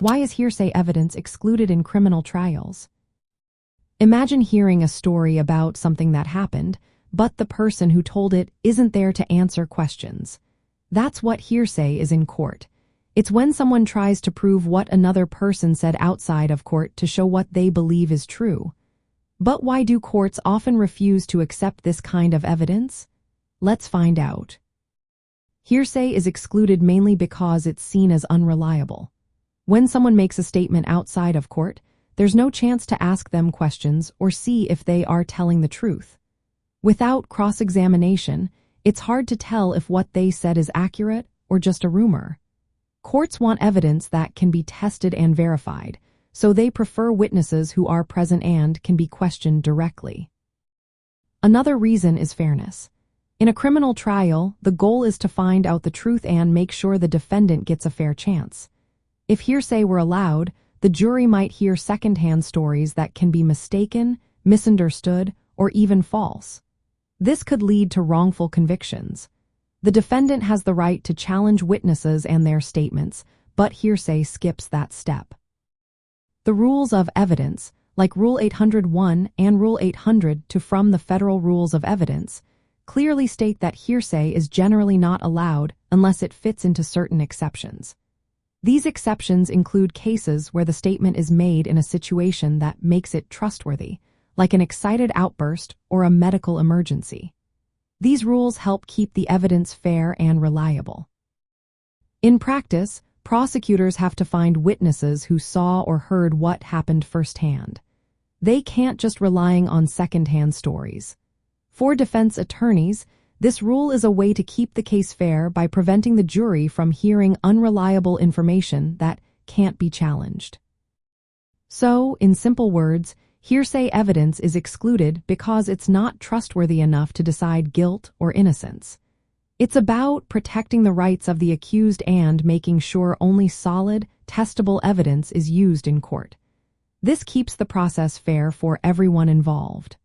Why is hearsay evidence excluded in criminal trials? Imagine hearing a story about something that happened, but the person who told it isn't there to answer questions. That's what hearsay is in court. It's when someone tries to prove what another person said outside of court to show what they believe is true. But why do courts often refuse to accept this kind of evidence? Let's find out. Hearsay is excluded mainly because it's seen as unreliable. When someone makes a statement outside of court, there's no chance to ask them questions or see if they are telling the truth. Without cross-examination, it's hard to tell if what they said is accurate or just a rumor. Courts want evidence that can be tested and verified, so they prefer witnesses who are present and can be questioned directly. Another reason is fairness. In a criminal trial, the goal is to find out the truth and make sure the defendant gets a fair chance. If hearsay were allowed, the jury might hear secondhand stories that can be mistaken, misunderstood, or even false. This could lead to wrongful convictions. The defendant has the right to challenge witnesses and their statements, but hearsay skips that step. The rules of evidence, like Rule 801 and Rule 800 from the Federal Rules of Evidence, clearly state that hearsay is generally not allowed unless it fits into certain exceptions. These exceptions include cases where the statement is made in a situation that makes it trustworthy, like an excited outburst or a medical emergency. These rules help keep the evidence fair and reliable. In practice, prosecutors have to find witnesses who saw or heard what happened firsthand. They can't just rely on secondhand stories. For defense attorneys, this rule is a way to keep the case fair by preventing the jury from hearing unreliable information that can't be challenged. So, in simple words, hearsay evidence is excluded because it's not trustworthy enough to decide guilt or innocence. It's about protecting the rights of the accused and making sure only solid, testable evidence is used in court. This keeps the process fair for everyone involved.